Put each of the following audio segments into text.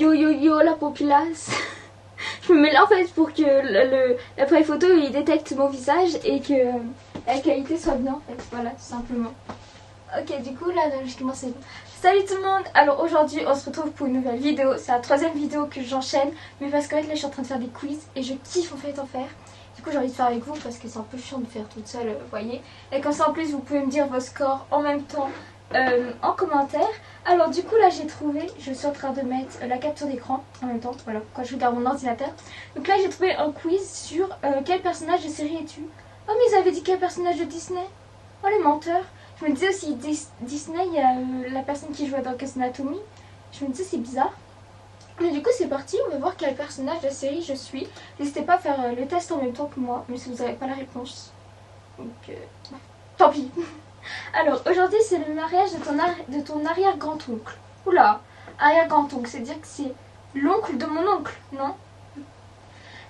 Yo yo yo la populace. Je me mets là en fait pour que l'appareil photo il détecte mon visage et que la qualité soit bien en fait. Voilà, tout simplement. Ok, du coup là je commence. Salut tout le monde. Alors aujourd'hui on se retrouve pour une nouvelle vidéo. C'est la troisième vidéo que j'enchaîne. Mais parce qu'en fait là je suis en train de faire des quiz et je kiffe en fait en faire. Du coup j'ai envie de faire avec vous parce que c'est un peu chiant de faire toute seule, vous voyez. Et comme ça en plus vous pouvez me dire vos scores en même temps en commentaire. Alors du coup là j'ai trouvé, je suis en train de mettre la capture d'écran en même temps, voilà, quand je regarde mon ordinateur. Donc là j'ai trouvé un quiz sur quel personnage de série es-tu. Oh mais ils avaient dit quel personnage de Disney. Oh les menteurs. Je me disais aussi Disney, il y a la personne qui jouait dans Grey's Anatomy. Je me disais c'est bizarre. Mais du coup c'est parti, on va voir quel personnage de série je suis. N'hésitez pas à faire le test en même temps que moi, mais si vous n'avez pas la réponse. Donc tant pis. Alors aujourd'hui c'est le mariage de ton arrière-grand-oncle. Oula, arrière-grand-oncle, c'est dire que c'est l'oncle de mon oncle, non?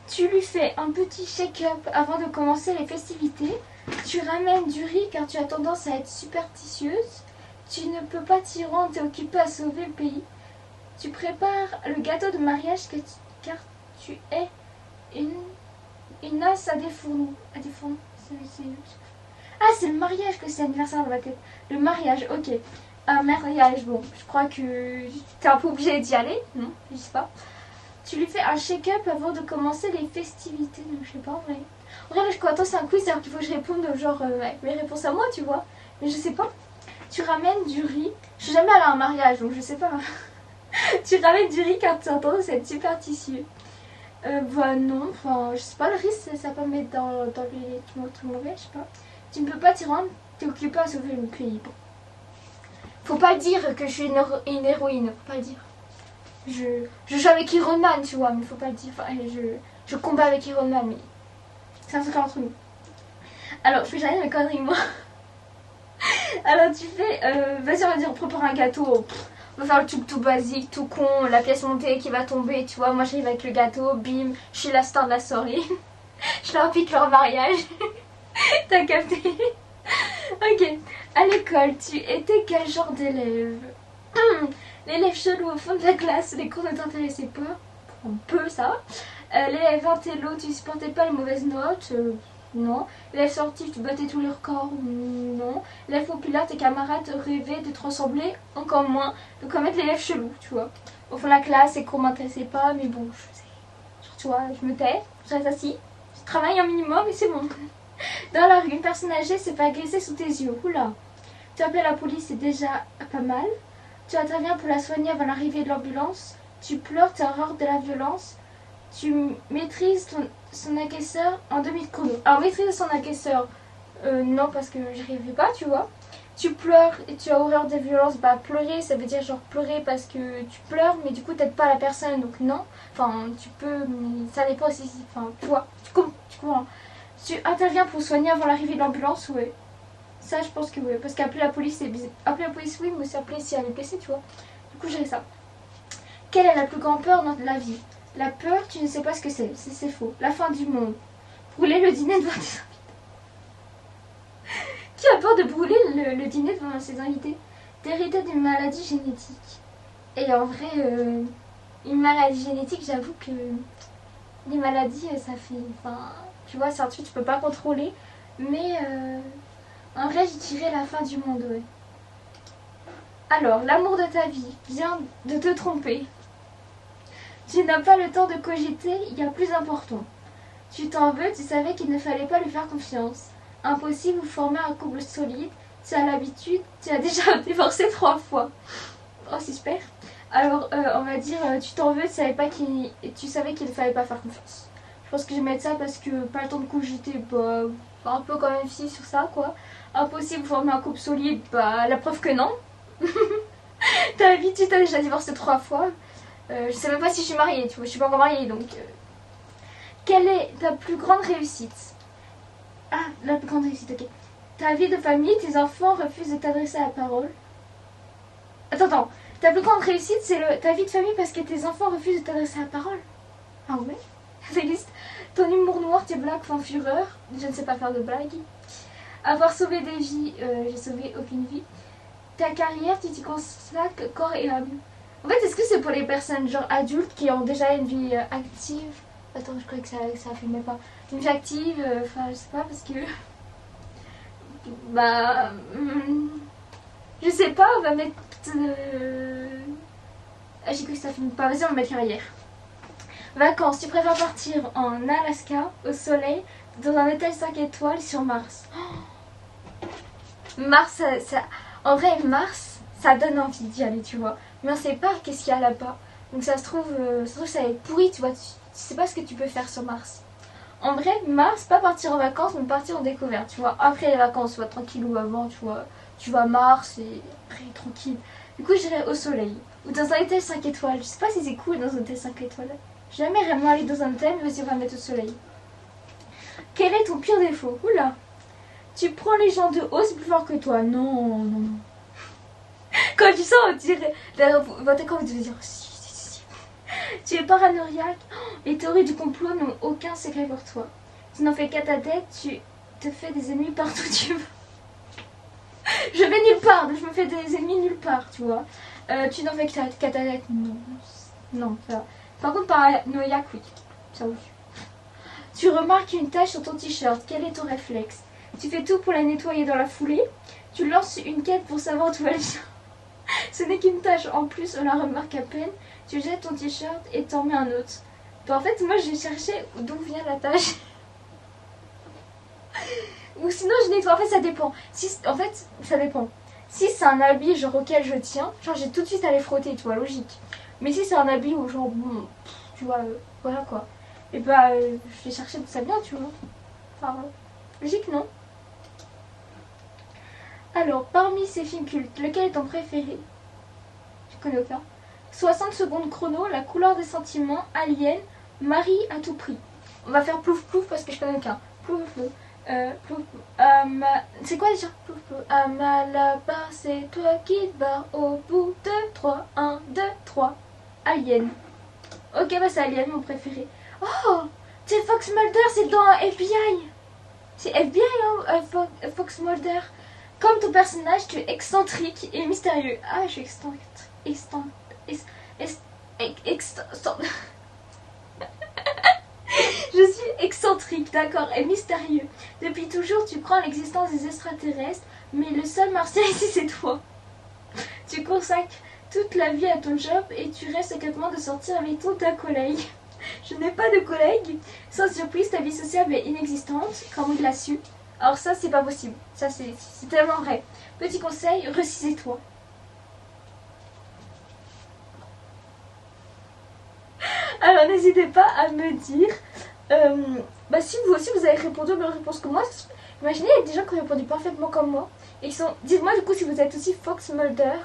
Tu lui fais un petit shake-up avant de commencer les festivités. Tu ramènes du riz car tu as tendance à être superstitieuse. Tu ne peux pas t'y rendre, t'es occupée à sauver le pays. Tu prépares le gâteau de mariage car tu es une as à défendre. Ah, c'est le mariage que c'est l'anniversaire dans ma tête. Le mariage, ok. Un mariage, bon, je crois que t'es un peu obligé d'y aller. Non, je sais pas. Tu lui fais un shake-up avant de commencer les festivités. Donc, je sais pas en vrai. En vrai, là, je attends, c'est un quiz, alors qu'il faut que je réponde genre avec mes réponses à moi, tu vois. Mais je sais pas. Tu ramènes du riz. Je suis jamais allée à un mariage, donc je sais pas. Tu ramènes du riz car tu as tendance à être superstitieux. Bah non, enfin, je sais pas, le riz, ça peut me mettre dans les trucs mauvais, je sais pas. Tu ne peux pas t'y rendre, t'es occupé à sauver le pays. Bon. Faut pas dire que je suis une héroïne, faut pas le dire. Je joue avec Iron Man, tu vois, mais faut pas le dire. Enfin, je combats avec Iron Man, mais c'est un truc entre nous. Alors, je fais jamais mes conneries, moi. Alors, tu fais, vas-y, on va dire, on prépare un gâteau. On va faire le truc tout basique, tout con, la pièce montée qui va tomber, tu vois. Moi, j'arrive avec le gâteau, bim, je suis la star de la soirée. Je leur pique leur mariage. T'as capté? Ok. À l'école, tu étais quel genre d'élève? L'élève chelou au fond de la classe, les cours ne t'intéressaient pas. Un peu ça. L'élève intello, tu supportais pas les mauvaises notes. Non. L'élève sportif, tu battais tous les records. Non. L'élève populaire, tes camarades rêvaient de te ressembler encore moins. Donc on va mettre l'élève chelou, tu vois. Au fond de la classe, les cours m'intéressaient pas, mais bon, je sais. Genre, tu vois, je me tais, je reste assis. Je travaille un minimum et c'est bon. Dans la rue, une personne âgée s'est fait agresser sous tes yeux. Oula. Tu appelles la police, c'est déjà pas mal. Tu interviens pour la soigner avant l'arrivée de l'ambulance. Tu pleures, tu as horreur de la violence. Tu maîtrises son agresseur en demi-chrono. Alors, maîtriser son agresseur, non, parce que je rêvais pas, tu vois. Tu pleures et tu as horreur des violences. Bah, pleurer, ça veut dire genre pleurer parce que tu pleures, mais du coup, t'aides pas la personne, donc non. Enfin, tu peux, mais ça dépend aussi. Enfin, tu vois, tu comprends. Tu interviens pour soigner avant l'arrivée de l'ambulance, ouais. Ça, je pense que ouais. Parce qu'appeler la police, c'est bizarre. Appeler la police, oui, mais c'est appeler si elle est blessée, tu vois. Du coup, j'ai ça. Quelle est la plus grande peur dans la vie? La peur, tu ne sais pas ce que c'est. C'est faux. La fin du monde. Brûler le dîner devant tes invités. Qui a peur de brûler le dîner devant ses invités? D'hériter d'une maladie génétique. Et en vrai, une maladie génétique, j'avoue que les maladies, ça fait... Enfin, tu vois, c'est un truc que tu peux pas contrôler. Mais en vrai, je dirais la fin du monde, ouais. Alors, l'amour de ta vie vient de te tromper. Tu n'as pas le temps de cogiter, il y a plus important. Tu t'en veux, tu savais qu'il ne fallait pas lui faire confiance. Impossible, vous formez un couple solide. Tu as l'habitude, tu as déjà divorcé 3 fois. Oh, c'est super. Alors, on va dire, tu t'en veux, tu savais qu'il ne fallait pas faire confiance. Je pense que je vais mettre ça parce que pas le temps de cogiter, bah, un peu quand même si sur ça, quoi. Impossible, vous formez un couple solide, bah, la preuve que non. T'as l'habitude, t'as déjà divorcé 3 fois. Je sais même pas si je suis mariée, tu vois, je suis pas encore mariée, donc... Quelle est ta plus grande réussite? Ah, la plus grande réussite, ok. Ta vie de famille, tes enfants refusent de t'adresser à la parole. Attends. Ta plus grande réussite, c'est ta vie de famille parce que tes enfants refusent de t'adresser à la parole. Ah ouais? Ça existe. Ton humour noir, tes blagues font fureur. Je ne sais pas faire de blagues. Avoir sauvé des vies, j'ai sauvé aucune vie. Ta carrière, tu t'y consacres corps et âme. En fait, est-ce que c'est pour les personnes genre adultes qui ont déjà une vie active? Attends, je croyais que ça filmait pas. Une vie active, enfin, je sais pas, parce que... Bah... je sais pas, on va mettre... Ah, j'ai cru que ça filme pas. Vas-y, on va mettre carrière. Vacances, tu préfères partir en Alaska, au soleil, dans un hôtel 5 étoiles sur Mars? Mars, en vrai, Mars, ça donne envie d'y aller, tu vois. Mais on sait pas qu'est-ce qu'il y a là-bas. Donc ça se trouve, ça va être pourri, tu vois. Tu sais pas ce que tu peux faire sur Mars. En vrai, Mars, pas partir en vacances, mais partir en découverte, tu vois. Après les vacances, soit tranquille ou avant, tu vois. Tu vas à Mars et après, tranquille. Du coup, j'irai au soleil. Ou dans un hôtel 5 étoiles. Je sais pas si c'est cool dans un hôtel 5 étoiles. J'ai jamais vraiment allé dans un hôtel, mais vas-y, on va mettre au soleil. Quel est ton pire défaut? Oula. Tu prends les gens de haut, c'est plus fort que toi. Non, non, non. Quand tu sens, on dirait... Votre écran, vous devez dire... Si. Tu es paranoïaque. Les théories du complot n'ont aucun secret pour toi. Tu n'en fais qu'à ta tête, tu te fais des ennemis partout où tu veux. Je vais nulle part, donc je me fais des ennemis nulle part, tu vois. Tu n'en fais qu'à ta tête. Non. Non, ça va. Par contre, paranoïaque, oui. Ça oui. Tu remarques une tache sur ton t-shirt. Quel est ton réflexe? Tu fais tout pour la nettoyer dans la foulée. Tu lances une quête pour savoir d'où elle vient. Ce n'est qu'une tache. En plus, on la remarque à peine. Tu jettes ton t-shirt et t'en mets un autre. Bah, en fait, moi, j'ai cherché d'où vient la tache. Ou sinon, je nettoie. En fait, ça dépend. En fait, ça dépend. Si c'est un habit genre auquel je tiens, genre j'ai tout de suite à les frotter, tu vois, logique. Mais si c'est un habit où genre, bon, tu vois, voilà quoi. Et bah, je vais chercher d'où ça vient, tu vois. Enfin, logique, non? Alors, parmi ces films cultes, lequel est ton préféré? Je connais aucun. 60 secondes chrono, La couleur des sentiments, Alien, Marie à tout prix. On va faire plouf plouf parce que je connais aucun. Plouf plouf. C'est quoi déjà? Plouf plouf. Malabar, c'est toi qui te barres au bout de 3. 1, 2, 3. Alien. Ok, bah c'est Alien mon préféré. Oh, c'est Fox Mulder, c'est dans FBI. C'est FBI, hein, Fox Mulder. Comme ton personnage, tu es excentrique et mystérieux. Ah, je suis je suis excentrique, d'accord, et mystérieux. Depuis toujours, tu crois en l'existence des extraterrestres, mais le seul martien ici, c'est toi. Tu consacres toute la vie à ton job et tu restes secrètement de sortir avec ta collègue. Je n'ai pas de collègue. Sans surprise, ta vie sociale est inexistante, comme on l'a su. Alors ça, c'est pas possible. Ça, c'est tellement vrai. Petit conseil, recisez-toi. Alors n'hésitez pas à me dire si vous aussi vous avez répondu aux mêmes réponses que moi. Imaginez, il y a des gens qui ont répondu parfaitement comme moi. Et ils sont... Dites-moi du coup si vous êtes aussi Fox Mulder.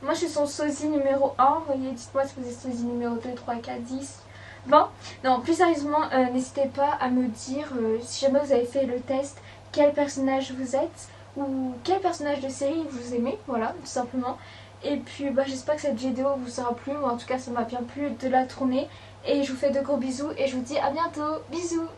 Moi je suis son sosie numéro 1. Vous voyez, dites-moi si vous êtes sosie numéro 2, 3, 4, 10. Bon, non, plus sérieusement, n'hésitez pas à me dire si jamais vous avez fait le test, quel personnage vous êtes ou quel personnage de série vous aimez, voilà, tout simplement. Et puis bah, j'espère que cette vidéo vous aura plu, moi en tout cas ça m'a bien plu de la tourner. Et je vous fais de gros bisous et je vous dis à bientôt, bisous.